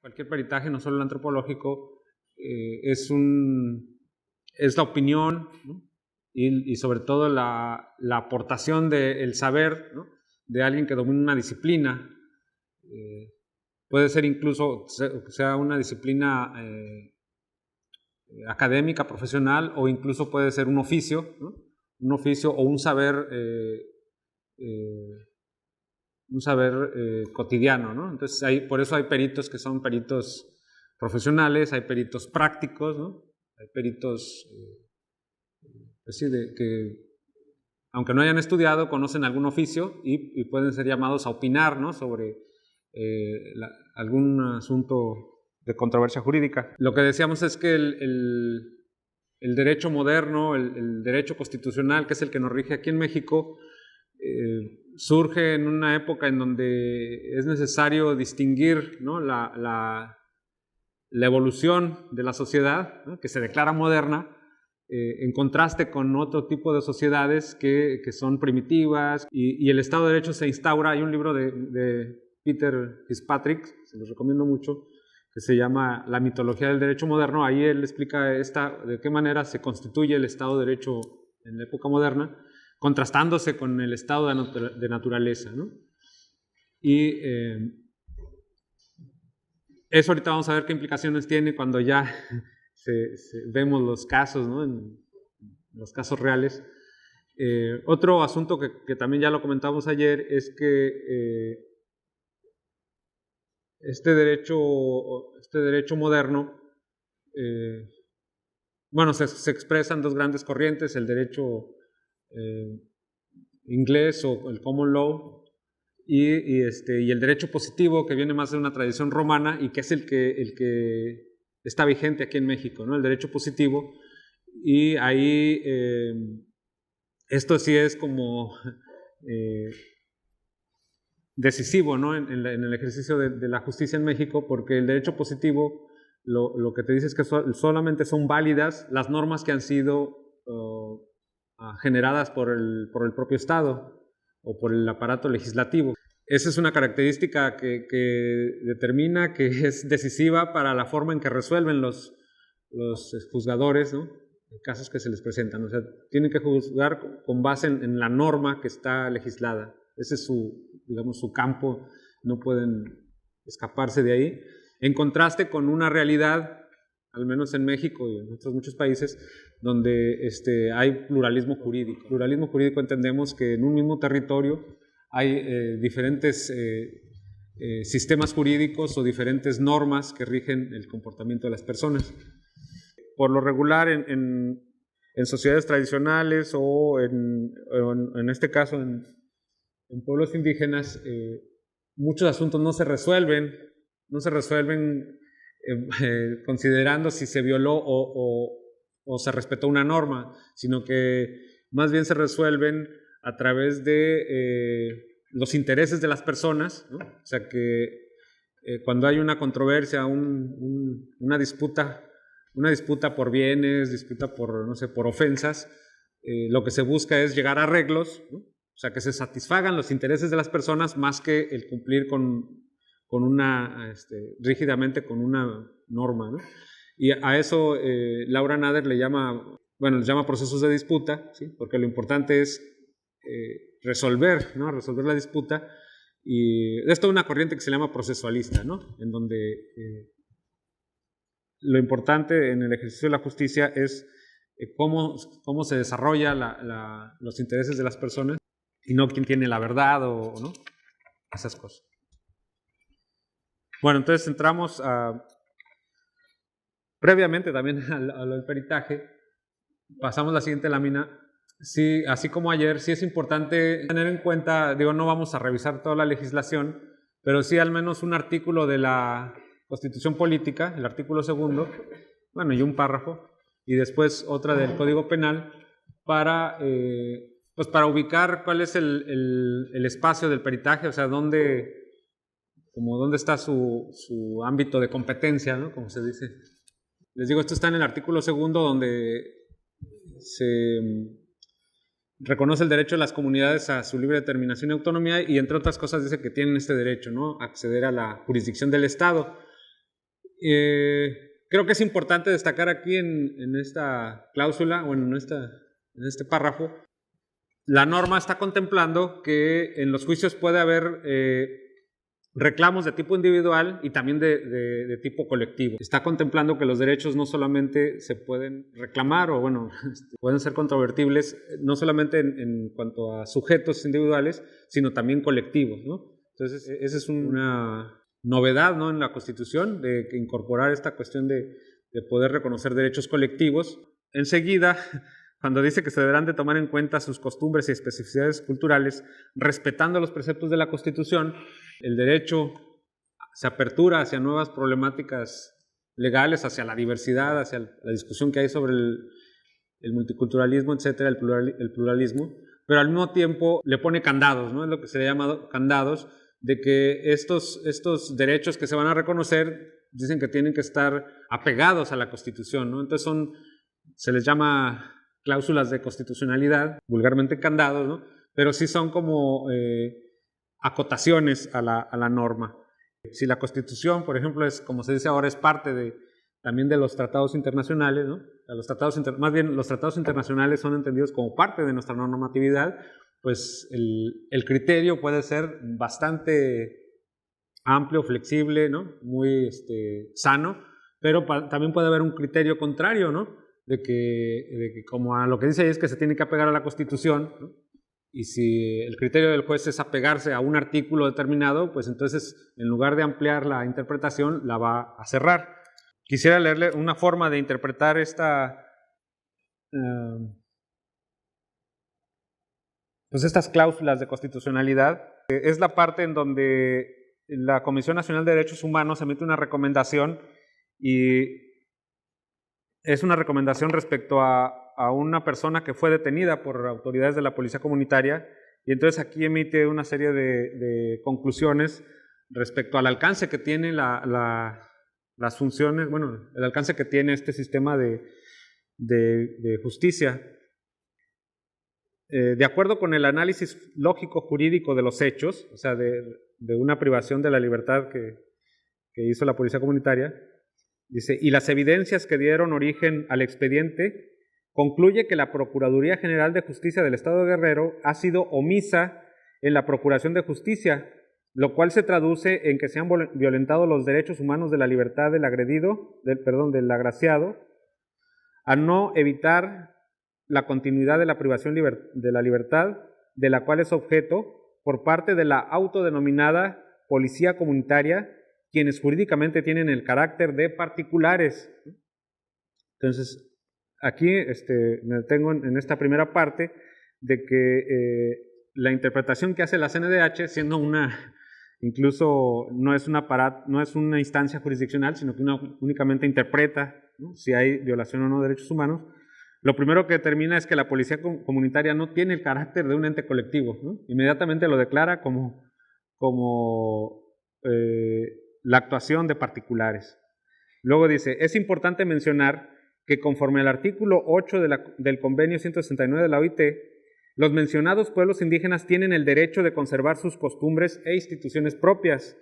Cualquier peritaje, no solo el antropológico, es la opinión, ¿no? y sobre todo la aportación del saber, ¿no? de alguien que domina una disciplina. Puede ser incluso sea una disciplina académica, profesional, o incluso puede ser un oficio, ¿no? Un oficio o un saber cotidiano, ¿no? Entonces por eso hay peritos que son peritos profesionales, hay peritos prácticos, ¿no? Hay peritos pues sí, que aunque no hayan estudiado, conocen algún oficio y pueden ser llamados a opinar, ¿no? sobre algún asunto de controversia jurídica. Lo que decíamos es que el derecho moderno, el derecho constitucional, que es el que nos rige aquí en México, surge en una época en donde es necesario distinguir, ¿no? la evolución de la sociedad, ¿no? que se declara moderna, en contraste con otro tipo de sociedades que son primitivas, y el Estado de Derecho se instaura. Hay un libro de Peter Fitzpatrick, se los recomiendo mucho, que se llama La mitología del derecho moderno. Ahí él explica de qué manera se constituye el Estado de Derecho en la época moderna, contrastándose con el estado de naturaleza, ¿no? Y eso ahorita vamos a ver qué implicaciones tiene cuando ya vemos los casos, ¿no? En los casos reales. Otro asunto que también ya lo comentamos ayer es que este derecho moderno, bueno, se expresan dos grandes corrientes: el derecho inglés o el common law y el derecho positivo, que viene más de una tradición romana y que es el que está vigente aquí en México, ¿no? El derecho positivo. Y ahí esto sí es como decisivo, ¿no? en el ejercicio de la justicia en México, porque el derecho positivo lo que te dice es que solamente son válidas las normas que han sido generadas por el propio Estado o por el aparato legislativo. Esa es una característica que determina que es decisiva para la forma en que resuelven los juzgadores, ¿no? Casos que se les presentan. O sea, tienen que juzgar con base en la norma que está legislada. Ese es su campo, no pueden escaparse de ahí. En contraste con una realidad, al menos en México y en otros muchos países, donde hay pluralismo jurídico. Pluralismo jurídico entendemos que en un mismo territorio hay diferentes sistemas jurídicos o diferentes normas que rigen el comportamiento de las personas. Por lo regular, en sociedades tradicionales o en este caso en pueblos indígenas, muchos asuntos no se resuelven considerando si se violó o se respetó una norma, sino que más bien se resuelven a través de los intereses de las personas, ¿no? O sea que cuando hay una controversia, una disputa por bienes, disputa por, no sé, por ofensas, lo que se busca es llegar a arreglos, ¿no? O sea, que se satisfagan los intereses de las personas más que el cumplir rígidamente con una norma, ¿no? Y a eso Laura Nader les llama procesos de disputa, ¿sí? Porque lo importante es resolver, ¿no? Resolver la disputa. Y esto es una corriente que se llama procesualista, ¿no? En donde lo importante en el ejercicio de la justicia es cómo se desarrolla los intereses de las personas y no quién tiene la verdad o no, esas cosas. Bueno, entonces entramos previamente también al peritaje. Pasamos la siguiente lámina. Sí, así como ayer, sí es importante tener en cuenta, no vamos a revisar toda la legislación, pero sí al menos un artículo de la Constitución Política, el artículo 2, bueno, y un párrafo, y después otra del Código Penal, para ubicar cuál es el espacio del peritaje, o sea, dónde está su ámbito de competencia, ¿no? Como se dice. Les digo, esto está en el artículo 2, donde se reconoce el derecho de las comunidades a su libre determinación y autonomía, y entre otras cosas dice que tienen este derecho, ¿no? A acceder a la jurisdicción del Estado. Creo que es importante destacar aquí en esta cláusula o en este párrafo, la norma está contemplando que en los juicios puede haber reclamos de tipo individual y también de tipo colectivo. Está contemplando que los derechos no solamente se pueden reclamar o bueno, pueden ser controvertibles, no solamente en cuanto a sujetos individuales, sino también colectivos, ¿no? Entonces, esa es una novedad, ¿no?, en la Constitución, de incorporar esta cuestión de poder reconocer derechos colectivos. Enseguida, cuando dice que se deberán de tomar en cuenta sus costumbres y especificidades culturales, respetando los preceptos de la Constitución, el derecho se apertura hacia nuevas problemáticas legales, hacia la diversidad, hacia la discusión que hay sobre el multiculturalismo, etcétera, el pluralismo, pero al mismo tiempo le pone candados, ¿no? Es lo que se le llama candados, de que estos derechos que se van a reconocer dicen que tienen que estar apegados a la Constitución, ¿no? Entonces se les llama cláusulas de constitucionalidad, vulgarmente candados, ¿no? Pero sí son como acotaciones a la norma. Si la Constitución, por ejemplo, es, como se dice ahora, es parte también de los tratados internacionales, ¿no? Más bien los tratados internacionales son entendidos como parte de nuestra normatividad, pues el criterio puede ser bastante amplio, flexible, ¿no? Muy sano, pero también puede haber un criterio contrario, ¿no? De que como a lo que dice ahí es que se tiene que apegar a la Constitución, ¿no? Y si el criterio del juez es apegarse a un artículo determinado, pues entonces en lugar de ampliar la interpretación, la va a cerrar. Quisiera leerle una forma de interpretar pues estas cláusulas de constitucionalidad. Es la parte en donde la Comisión Nacional de Derechos Humanos emite una recomendación y es una recomendación respecto a una persona que fue detenida por autoridades de la Policía Comunitaria y entonces aquí emite una serie de conclusiones respecto al alcance que tiene las funciones, bueno, el alcance que tiene este sistema de justicia. De acuerdo con el análisis lógico jurídico de los hechos, o sea, de una privación de la libertad que hizo la Policía Comunitaria, dice, y las evidencias que dieron origen al expediente, concluye que la Procuraduría General de Justicia del Estado de Guerrero ha sido omisa en la procuración de justicia, lo cual se traduce en que se han violentado los derechos humanos de la libertad del del agraciado, a no evitar la continuidad de la privación de la libertad de la cual es objeto por parte de la autodenominada Policía Comunitaria, quienes jurídicamente tienen el carácter de particulares. Entonces, aquí me detengo en esta primera parte de que la interpretación que hace la CNDH, siendo incluso no es una instancia jurisdiccional, sino que únicamente interpreta, ¿no?, si hay violación o no de derechos humanos, lo primero que determina es que la Policía Comunitaria no tiene el carácter de un ente colectivo, ¿no? Inmediatamente lo declara como la actuación de particulares. Luego dice, es importante mencionar que conforme al artículo 8 del Convenio 169 de la OIT, los mencionados pueblos indígenas tienen el derecho de conservar sus costumbres e instituciones propias,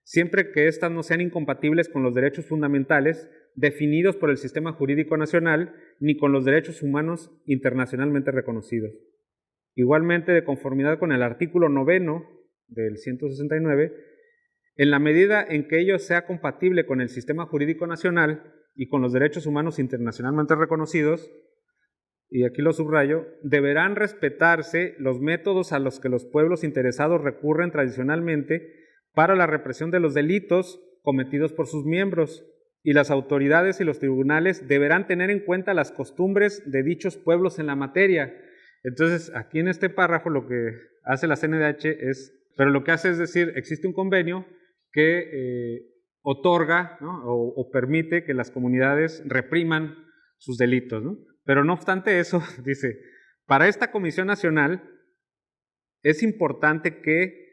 siempre que éstas no sean incompatibles con los derechos fundamentales definidos por el sistema jurídico nacional ni con los derechos humanos internacionalmente reconocidos. Igualmente, de conformidad con el artículo 9 del 169, en la medida en que ello sea compatible con el sistema jurídico nacional y con los derechos humanos internacionalmente reconocidos, y aquí lo subrayo, deberán respetarse los métodos a los que los pueblos interesados recurren tradicionalmente para la represión de los delitos cometidos por sus miembros, y las autoridades y los tribunales deberán tener en cuenta las costumbres de dichos pueblos en la materia. Entonces, aquí en este párrafo lo que hace la CNDH es decir, existe un convenio que otorga, ¿no?, o permite que las comunidades repriman sus delitos, ¿no? Pero no obstante eso, dice, para esta Comisión Nacional es importante que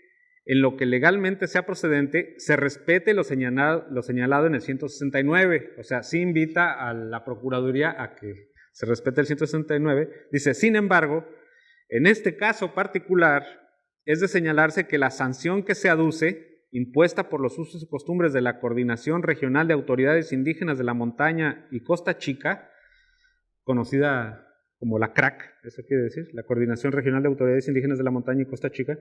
en lo que legalmente sea procedente se respete lo señalado en el 169, o sea, sí invita a la Procuraduría a que se respete el 169, dice, sin embargo, en este caso particular es de señalarse que la sanción que se aduce impuesta por los usos y costumbres de la Coordinación Regional de Autoridades Indígenas de la Montaña y Costa Chica, conocida como la CRAC, eso quiere decir, la Coordinación Regional de Autoridades Indígenas de la Montaña y Costa Chica,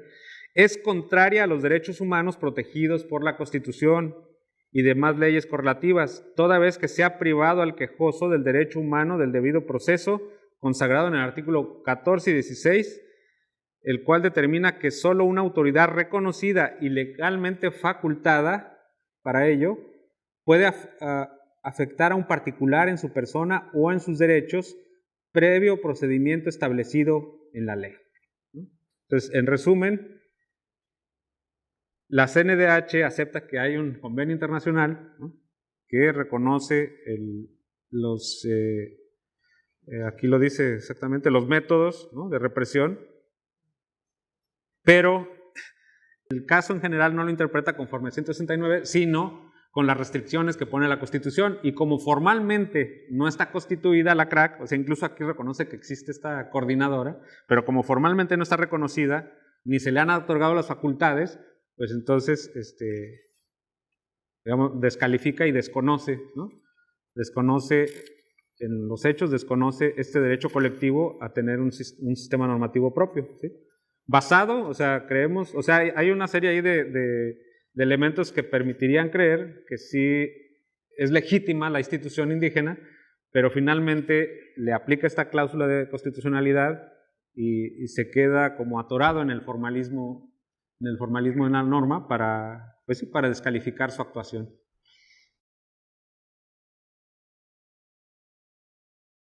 es contraria a los derechos humanos protegidos por la Constitución y demás leyes correlativas, toda vez que se ha privado al quejoso del derecho humano del debido proceso, consagrado en el artículo 14 y 16, el cual determina que solo una autoridad reconocida y legalmente facultada para ello puede afectar a un particular en su persona o en sus derechos previo procedimiento establecido en la ley. Entonces, en resumen, la CNDH acepta que hay un convenio internacional, ¿no?, que reconoce aquí lo dice exactamente, los métodos, ¿no?, de represión, pero el caso en general no lo interpreta conforme a 169, sino con las restricciones que pone la Constitución, y como formalmente no está constituida la CRAC, o sea, incluso aquí reconoce que existe esta coordinadora, pero como formalmente no está reconocida, ni se le han otorgado las facultades, pues entonces, digamos, descalifica y desconoce, ¿no? Desconoce, en los hechos, desconoce este derecho colectivo a tener un sistema normativo propio, ¿sí? Basado, o sea, creemos, o sea, hay una serie ahí de elementos que permitirían creer que sí es legítima la institución indígena, pero finalmente le aplica esta cláusula de constitucionalidad y se queda como atorado en el formalismo de la norma para, pues sí, para descalificar su actuación.